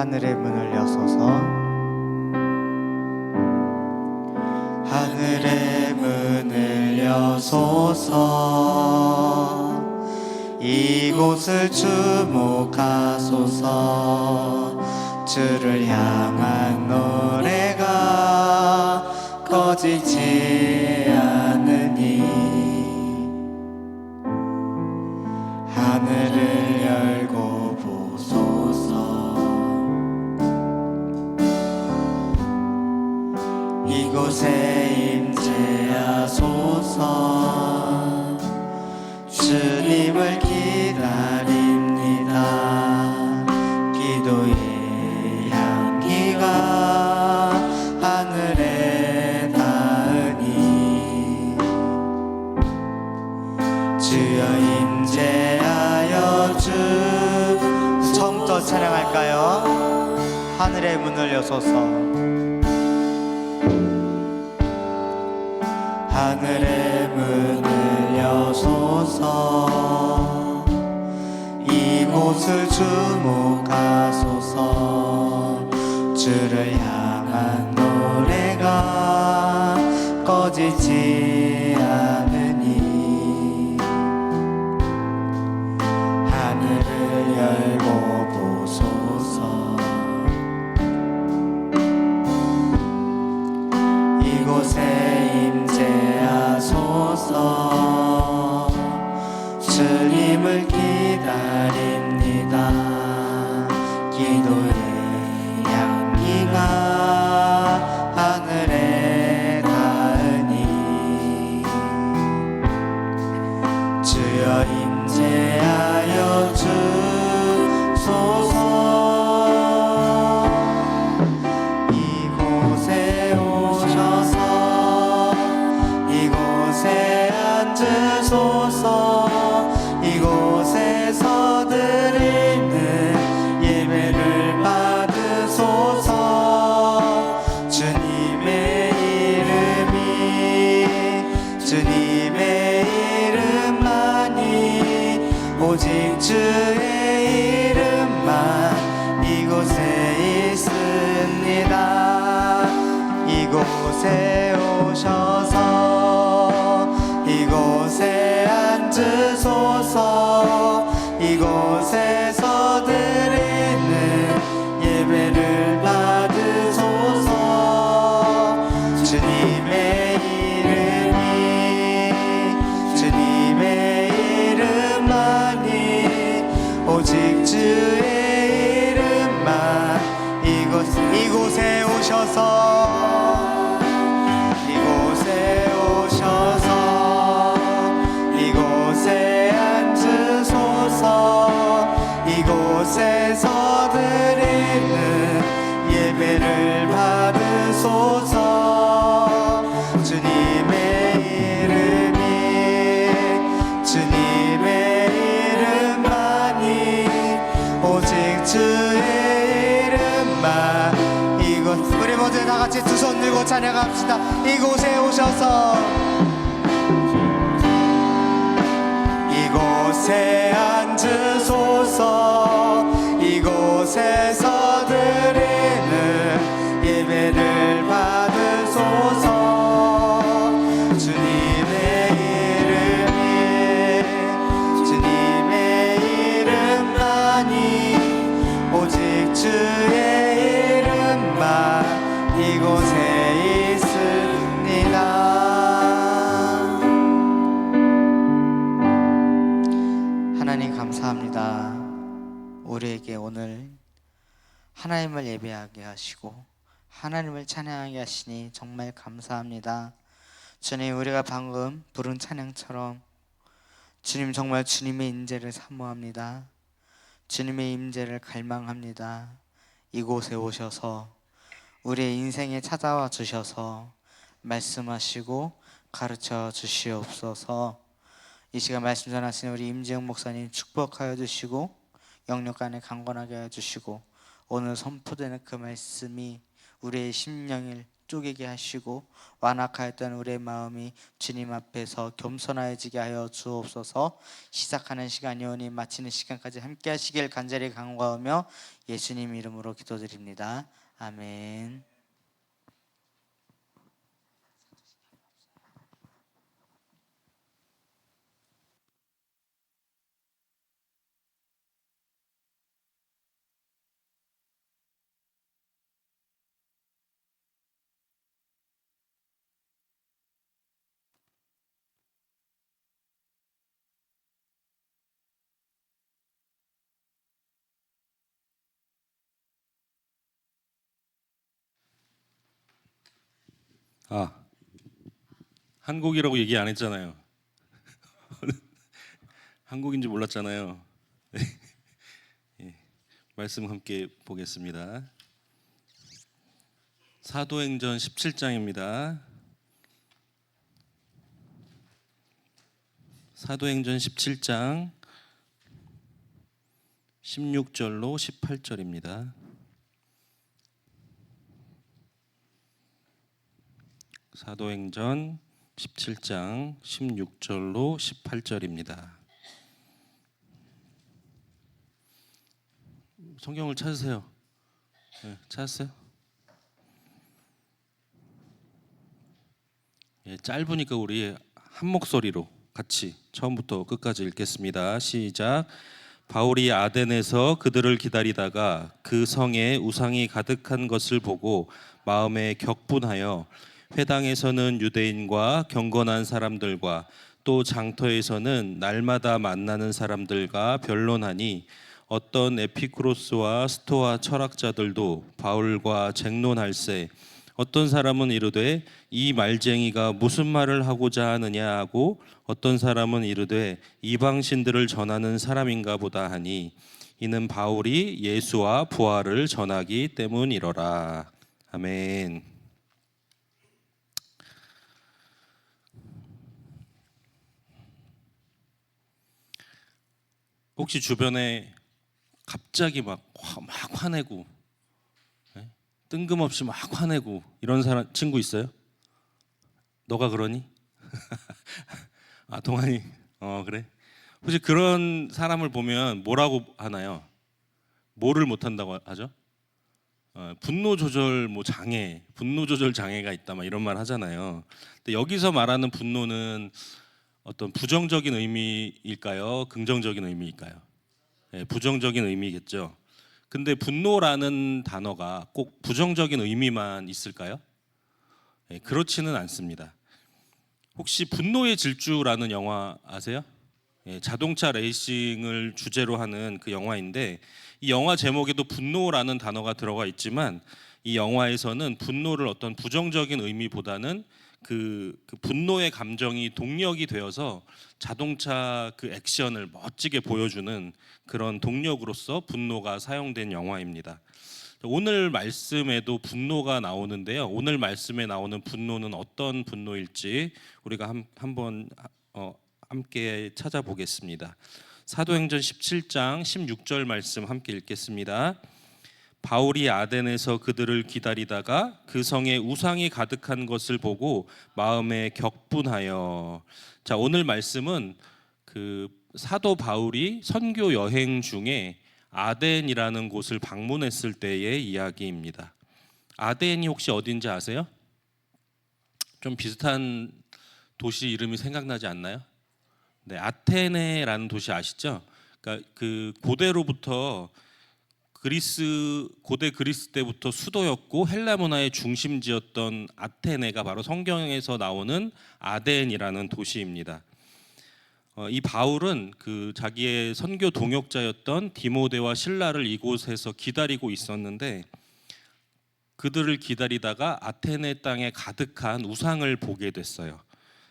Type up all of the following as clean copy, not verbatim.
하늘의 문을 여소서 하늘의 문을 여소서 이곳을 주목하소서 주를 향한 노래가 꺼지지 않으니 하늘을 열고 보소서 이곳에 임재하소서 주님을 기다립니다 기도의 향기가 하늘에 닿으니 주여 임재하여 주 처음부터 찬양할까요? 하늘의 문을 여소서 하늘의 문을 여소서 이곳을 주목하소서 주를 향한 노래가 꺼지지 않으니 하늘을 열고 보소서 이곳에 임재하소서 주님을 기다립니다 기도의 향기가 하늘에 닿으니 주여 임재하여 주소서 이곳에 오셔서 이곳에 앉으소서 이곳에서 드리는 예배를 받으소서 주님의 이름만이 오직 주의 이름만 이곳에 있습니다 이곳에 오셔서 이곳에 앉으소서 이곳에서 드리는 예배를 받으소서 주님의 이름만이 오직 주의 이름만 이곳에 오셔서 이곳에 앉으소서 이곳에서 드리는 예배를 받으소서 주님의 이름만이 오직 주의 이름만 우리 모두 다 같이 두 손 들고 찬양합시다 이곳에 오셔서 이곳에 앉으소서 이곳에서 드리는 예배를 받으소서 주님의 이름만이 오직 주의 이름만 이곳에 있습니다 하나님 감사합니다. 우리에게 오늘 하나님을 예배하게 하시고 하나님을 찬양하게 하시니 정말 감사합니다. 주님 우리가 방금 부른 찬양처럼 주님 정말 주님의 임재를 사모합니다. 주님의 임재를 갈망합니다. 이곳에 오셔서 우리의 인생에 찾아와 주셔서 말씀하시고 가르쳐 주시옵소서. 이 시간 말씀 전하시는 우리 임지영 목사님 축복하여 주시고 영역 간에 강건하게 하여 주시고 오늘 선포되는 그 말씀이 우리의 심령을 쪼개게 하시고 완악하였던 우리의 마음이 주님 앞에서 겸손해지게 하여 주옵소서. 시작하는 시간이 오니 마치는 시간까지 함께 하시길 간절히 간구하며 예수님 이름으로 기도드립니다. 아멘. 아, 한국이라고 얘기 안 했잖아요. 한국인지 몰랐잖아요. 예, 말씀 함께 보겠습니다. 사도행전 17장입니다. 사도행전 17장 16절로 18절입니다. 사도행전 17장 16절로 18절입니다. 성경을 찾으세요. 네, 찾았어요? 예, 짧으니까 우리 한 목소리로 같이 처음부터 끝까지 읽겠습니다. 시작. 바울이 아덴에서 그들을 기다리다가 그 성에 우상이 가득한 것을 보고 마음에 격분하여 회당에서는 유대인과 경건한 사람들과 또 장터에서는 날마다 만나는 사람들과 변론하니 어떤 에피쿠로스와 스토아 철학자들도 바울과 쟁론할세 어떤 사람은 이르되 이 말쟁이가 무슨 말을 하고자 하느냐 하고 어떤 사람은 이르되 이방신들을 전하는 사람인가 보다 하니 이는 바울이 예수와 부활을 전하기 때문이로라. 아멘. 혹시 주변에 갑자기 막 화내고 뜬금없이 막 화내고 이런 사람 친구 있어요? 너가 그러니? 아, 동환이. 그래. 혹시 그런 사람을 보면 뭐라고 하나요? 뭐를 못 한다고 하죠? 분노 조절 뭐 장애, 분노 조절 장애가 있다 막 이런 말 하잖아요. 근데 여기서 말하는 분노는 어떤 부정적인 의미일까요? 긍정적인 의미일까요? 네, 부정적인 의미겠죠. 근데 분노라는 단어가 꼭 부정적인 의미만 있을까요? 네, 그렇지는 않습니다. 혹시 분노의 질주라는 영화 아세요? 예, 자동차 레이싱을 주제로 하는 그 영화인데 이 영화 제목에도 분노라는 단어가 들어가 있지만 이 영화에서는 분노를 어떤 부정적인 의미보다는 그 분노의 감정이 동력이 되어서 자동차 그 액션을 멋지게 보여주는 그런 동력으로서 분노가 사용된 영화입니다. 오늘 말씀에도 분노가 나오는데요. 오늘 말씀에 나오는 분노는 어떤 분노일지 우리가 한번 함께 찾아보겠습니다. 사도행전 17장 16절 말씀 함께 읽겠습니다. 바울이 아덴에서 그들을 기다리다가 그 성에 우상이 가득한 것을 보고 마음에 격분하여. 자, 오늘 말씀은 그 사도 바울이 선교 여행 중에 아덴이라는 곳을 방문했을 때의 이야기입니다. 아덴이 혹시 어딘지 아세요? 좀 비슷한 도시 이름이 생각나지 않나요? 네, 아테네라는 도시 아시죠? 그러니까 그 고대로부터 고대 그리스 때부터 수도였고 헬라 문화의 중심지였던 아테네가 바로 성경에서 나오는 아덴이라는 도시입니다. 이 바울은 그 자기의 선교 동역자였던 디모데와 실라를 이곳에서 기다리고 있었는데 그들을 기다리다가 아테네 땅에 가득한 우상을 보게 됐어요.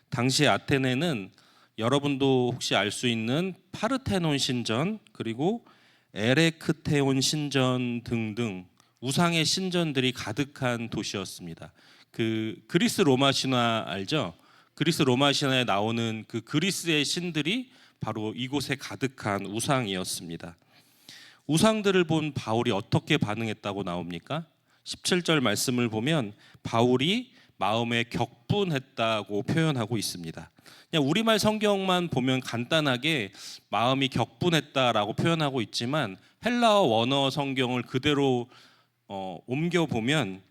당시 아테네는 여러분도 혹시 알 수 있는 파르테논 신전 그리고 에레크테온 신전 등등 우상의 신전들이 가득한 도시였습니다. 그 그리스 로마 신화 알죠? 그리스 로마 신화에 나오는 그 그리스의 신들이 바로 이곳에 가득한 우상이었습니다. 우상들을 본 바울이 어떻게 반응했다고 나옵니까? 17절 말씀을 보면 바울이 마음에 격분했다고 표현하고 있습니다. 그냥 우리말 성경만 보면 간단하게 마음이 격분했다라고 표현하고 있지만 헬라어 원어 성경을 그대로 옮겨 보면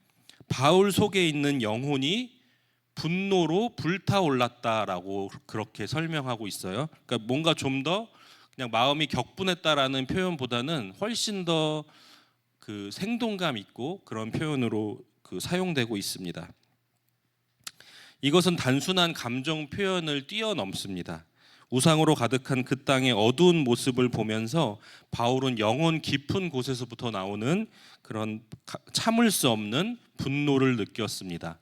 바울 속에 있는 영혼이 분노로 불타올랐다라고 그렇게 설명하고 있어요. 그러니까 뭔가 좀 더 그냥 마음이 격분했다라는 표현보다는 훨씬 더 그 생동감 있고 그런 표현으로 사용되고 있습니다. 이것은 단순한 감정 표현을 뛰어넘습니다. 우상으로 가득한 그 땅의 어두운 모습을 보면서 바울은 영혼 깊은 곳에서부터 나오는 그런 참을 수 없는 분노를 느꼈습니다.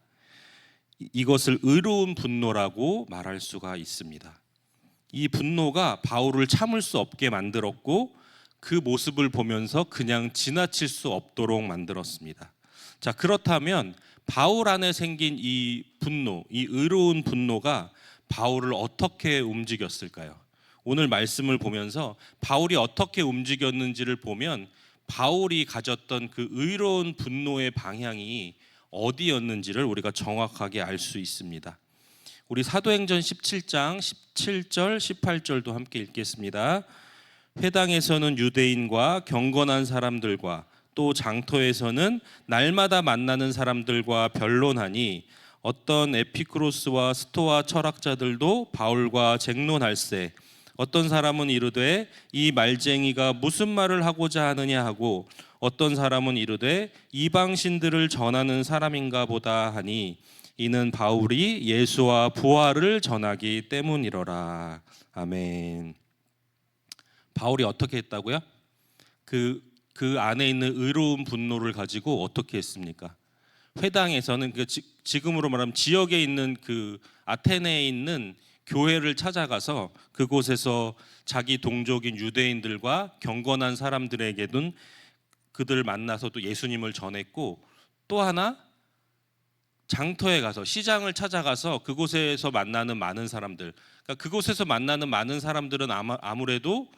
이것을 의로운 분노라고 말할 수가 있습니다. 이 분노가 바울을 참을 수 없게 만들었고 그 모습을 보면서 그냥 지나칠 수 없도록 만들었습니다. 자, 그렇다면 바울 안에 생긴 이 분노, 이 의로운 분노가 바울을 어떻게 움직였을까요? 오늘 말씀을 보면서 바울이 어떻게 움직였는지를 보면 바울이 가졌던 그 의로운 분노의 방향이 어디였는지를 우리가 정확하게 알 수 있습니다. 우리 사도행전 17장 17절 18절도 함께 읽겠습니다. 회당에서는 유대인과 경건한 사람들과 또 장터에서는 날마다 만나는 사람들과 변론하니 어떤 에피쿠로스와 스토아 철학자들도 바울과 쟁론할세 어떤 사람은 이르되 이 말쟁이가 무슨 말을 하고자 하느냐 하고 어떤 사람은 이르되 이방신들을 전하는 사람인가 보다 하니 이는 바울이 예수와 부활을 전하기 때문이로라. 아멘. 바울이 어떻게 했다고요? 그 안에 있는 의로운 분노를 가지고 어떻게 했습니까? 회당에서는 지금으로 말하면 지역에 있는 그 아테네에 있는 교회를 찾아가서 그곳에서 자기 동족인 유대인들과 경건한 사람들에게는 그들을 만나서 또 예수님을 전했고, 또 하나 장터에 가서 시장을 찾아가서 그곳에서 만나는 많은 사람들, 그러니까 그곳에서 만나는 많은 사람들은 아무래도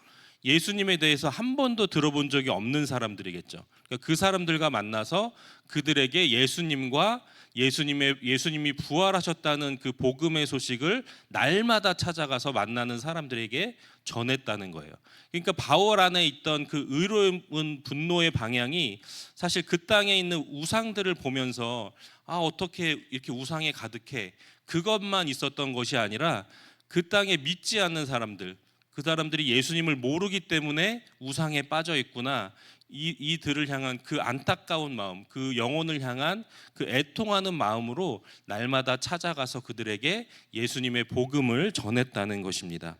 예수님에 대해서 한 번도 들어본 적이 없는 사람들이겠죠. 그러니까 그 사람들과 만나서 그들에게 예수님과 예수님이 부활하셨다는 그 복음의 소식을 날마다 찾아가서 만나는 사람들에게 전했다는 거예요. 그러니까 바울 안에 있던 그 의로운 분노의 방향이 사실 그 땅에 있는 우상들을 보면서 어떻게 이렇게 우상에 가득해, 그것만 있었던 것이 아니라 그 땅에 믿지 않는 사람들, 그 사람들이 예수님을 모르기 때문에 우상에 빠져 있구나, 이들을 향한 그 안타까운 마음, 그 영혼을 향한 그 애통하는 마음으로 날마다 찾아가서 그들에게 예수님의 복음을 전했다는 것입니다.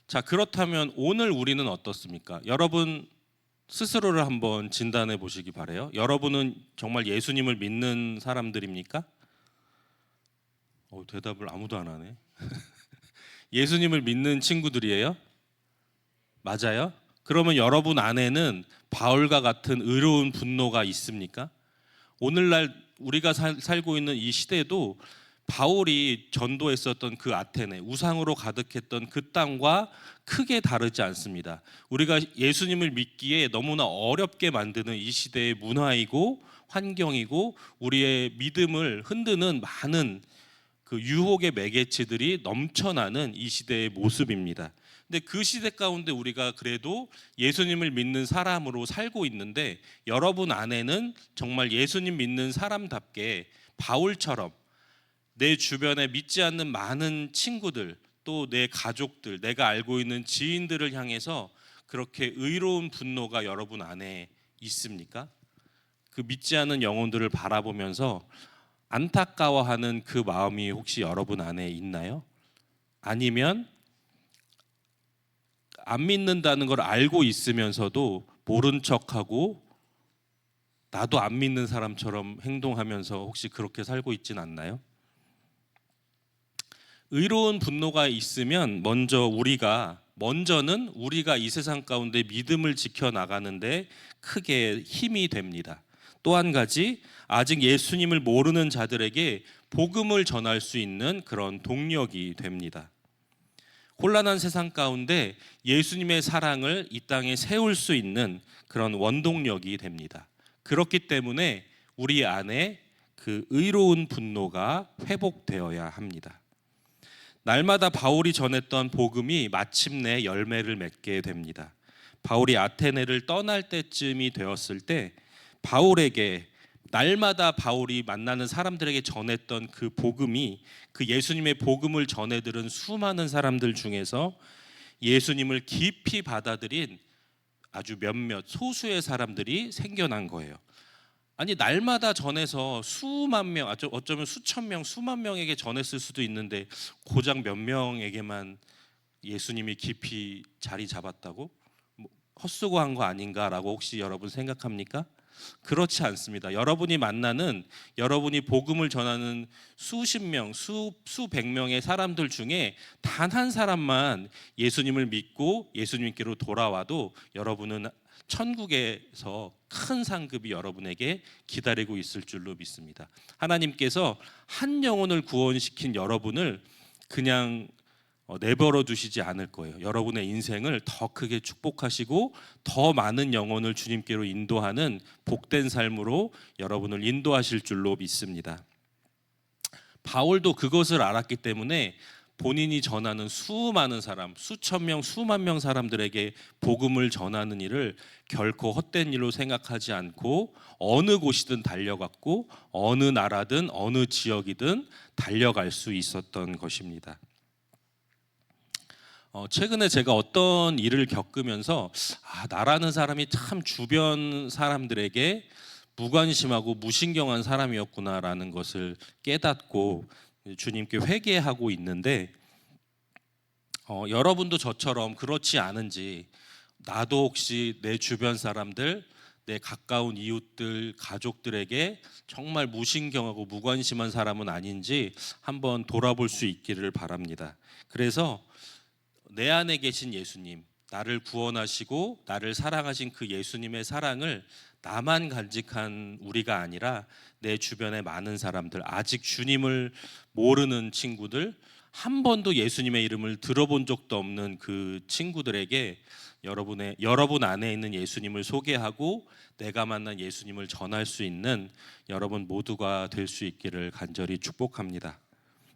자, 그렇다면 오늘 우리는 어떻습니까? 여러분 스스로를 한번 진단해 보시기 바라요. 여러분은 정말 예수님을 믿는 사람들입니까? 대답을 아무도 안 하네. 예수님을 믿는 친구들이에요? 맞아요? 그러면 여러분 안에는 바울과 같은 의로운 분노가 있습니까? 오늘날 우리가 살고 있는 이 시대도 바울이 전도했었던 그 아테네, 우상으로 가득했던 그 땅과 크게 다르지 않습니다. 우리가 예수님을 믿기에 너무나 어렵게 만드는 이 시대의 문화이고 환경이고 우리의 믿음을 흔드는 많은 그 유혹의 매개체들이 넘쳐나는 이 시대의 모습입니다. 근데 그 시대 가운데 우리가 그래도 예수님을 믿는 사람으로 살고 있는데, 여러분 안에는 정말 예수님 믿는 사람답게 바울처럼 내 주변에 믿지 않는 많은 친구들, 또 내 가족들, 내가 알고 있는 지인들을 향해서 그렇게 의로운 분노가 여러분 안에 있습니까? 그 믿지 않는 영혼들을 바라보면서 안타까워하는 그 마음이 혹시 여러분 안에 있나요? 아니면 안 믿는다는 걸 알고 있으면서도 모른 척하고 나도 안 믿는 사람처럼 행동하면서 혹시 그렇게 살고 있진 않나요? 의로운 분노가 있으면 먼저는 우리가 이 세상 가운데 믿음을 지켜나가는데 크게 힘이 됩니다. 또 한 가지, 아직 예수님을 모르는 자들에게 복음을 전할 수 있는 그런 동력이 됩니다. 혼란한 세상 가운데 예수님의 사랑을 이 땅에 세울 수 있는 그런 원동력이 됩니다. 그렇기 때문에 우리 안에 그 의로운 분노가 회복되어야 합니다. 날마다 바울이 전했던 복음이 마침내 열매를 맺게 됩니다. 바울이 아테네를 떠날 때쯤이 되었을 때 바울에게 날마다 바울이 만나는 사람들에게 전했던 그 복음이, 그 예수님의 복음을 전해 들은 수많은 사람들 중에서 예수님을 깊이 받아들인 아주 몇몇 소수의 사람들이 생겨난 거예요. 아니, 날마다 전해서 수만 명, 어쩌면 수천 명, 수만 명에게 전했을 수도 있는데 고작 몇 명에게만 예수님이 깊이 자리 잡았다고? 헛수고한 거 아닌가라고 혹시 여러분 생각합니까? 그렇지 않습니다. 여러분이 만나는, 여러분이 복음을 전하는 수십 명, 수백 명의 사람들 중에 단 한 사람만 예수님을 믿고 예수님께로 돌아와도 여러분은 천국에서 큰 상급이 여러분에게 기다리고 있을 줄로 믿습니다. 하나님께서 한 영혼을 구원시킨 여러분을 그냥 내버려 두시지 않을 거예요. 여러분의 인생을 더 크게 축복하시고 더 많은 영혼을 주님께로 인도하는 복된 삶으로 여러분을 인도하실 줄로 믿습니다. 바울도 그것을 알았기 때문에 본인이 전하는 수많은 사람, 수천 명, 수만 명 사람들에게 복음을 전하는 일을 결코 헛된 일로 생각하지 않고 어느 곳이든 달려갔고 어느 나라든 어느 지역이든 달려갈 수 있었던 것입니다. 최근에 제가 어떤 일을 겪으면서 나라는 사람이 참 주변 사람들에게 무관심하고 무신경한 사람이었구나라는 것을 깨닫고 주님께 회개하고 있는데, 여러분도 저처럼 그렇지 않은지, 나도 혹시 내 주변 사람들, 내 가까운 이웃들, 가족들에게 정말 무신경하고 무관심한 사람은 아닌지 한번 돌아볼 수 있기를 바랍니다. 그래서 내 안에 계신 예수님, 나를 구원하시고 나를 사랑하신 그 예수님의 사랑을 나만 간직한 우리가 아니라 내 주변의 많은 사람들, 아직 주님을 모르는 친구들, 한 번도 예수님의 이름을 들어본 적도 없는 그 친구들에게 여러분 안에 있는 예수님을 소개하고 내가 만난 예수님을 전할 수 있는 여러분 모두가 될 수 있기를 간절히 축복합니다.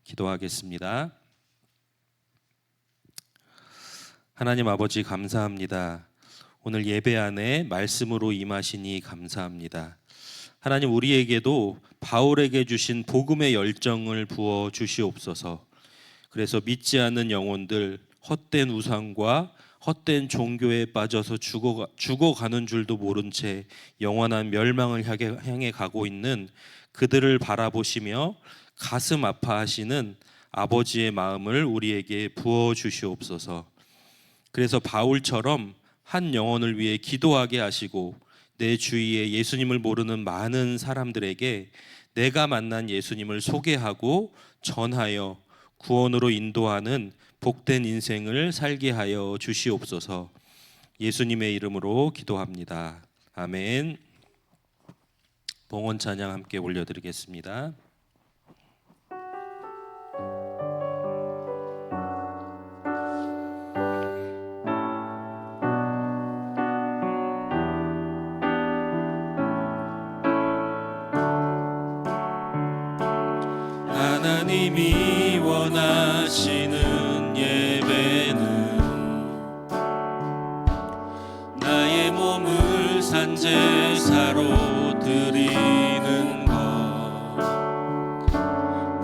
기도하겠습니다. 하나님 아버지, 감사합니다. 오늘 예배 안에 말씀으로 임하시니 감사합니다. 하나님, 우리에게도 바울에게 주신 복음의 열정을 부어 주시옵소서. 그래서 믿지 않는 영혼들, 헛된 우상과 헛된 종교에 빠져서 죽어가는 줄도 모른 채 영원한 멸망을 향해 가고 있는 그들을 바라보시며 가슴 아파하시는 아버지의 마음을 우리에게 부어 주시옵소서. 그래서 바울처럼 한 영혼을 위해 기도하게 하시고 내 주위에 예수님을 모르는 많은 사람들에게 내가 만난 예수님을 소개하고 전하여 구원으로 인도하는 복된 인생을 살게 하여 주시옵소서. 예수님의 이름으로 기도합니다. 아멘. 봉헌 찬양 함께 올려드리겠습니다. 하나님이 원하시는 예배는 나의 몸을 산제사로 드리는 것,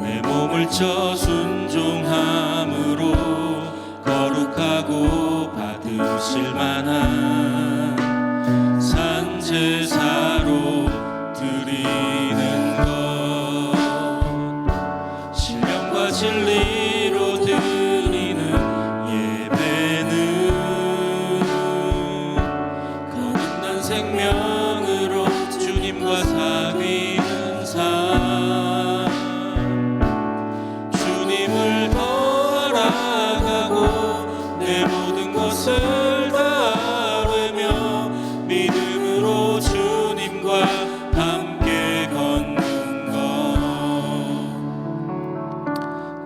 내 몸을 쳐 순종함으로 거룩하고 받으실 만한 산제사로 드리는 것, 진리로 드리는 예배는 거듭난 생명으로 주님과 사귀는 삶, 주님을 더 알아가고 내 모든 것을 다 아뢰며 믿음으로 주님과 함께 걷는 것,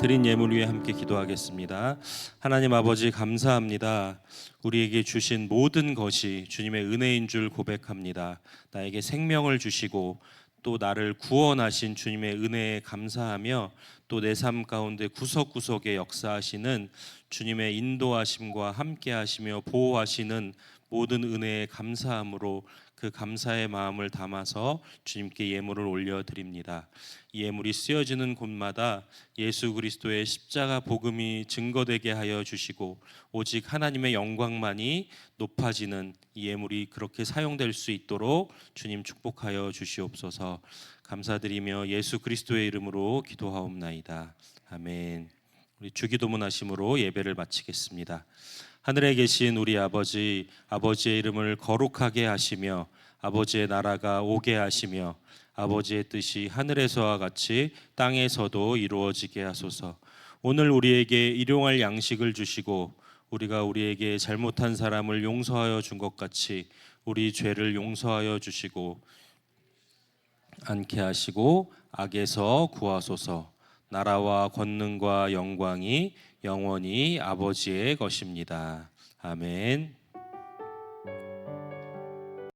드린 예물 위에 함께 기도하겠습니다. 하나님 아버지 감사합니다. 우리에게 주신 모든 것이 주님의 은혜인 줄 고백합니다. 나에게 생명을 주시고 또 나를 구원하신 주님의 은혜에 감사하며 또 내 삶 가운데 구석구석에 역사하시는 주님의 인도하심과 함께하시며 보호하시는 모든 은혜에 감사함으로 그 감사의 마음을 담아서 주님께 예물을 올려드립니다. 이 예물이 쓰여지는 곳마다 예수 그리스도의 십자가 복음이 증거되게 하여 주시고 오직 하나님의 영광만이 높아지는 이 예물이 그렇게 사용될 수 있도록 주님 축복하여 주시옵소서. 감사드리며 예수 그리스도의 이름으로 기도하옵나이다. 아멘. 우리 주기도문 하심으로 예배를 마치겠습니다. 하늘에 계신 우리 아버지, 아버지의 이름을 거룩하게 하시며 아버지의 나라가 오게 하시며 아버지의 뜻이 하늘에서와 같이 땅에서도 이루어지게 하소서. 오늘 우리에게 일용할 양식을 주시고 우리가 우리에게 잘못한 사람을 용서하여 준 것 같이 우리 죄를 용서하여 주시고 않게 하시고 악에서 구하소서. 나라와 권능과 영광이 영원히 아버지의 것입니다. 아멘.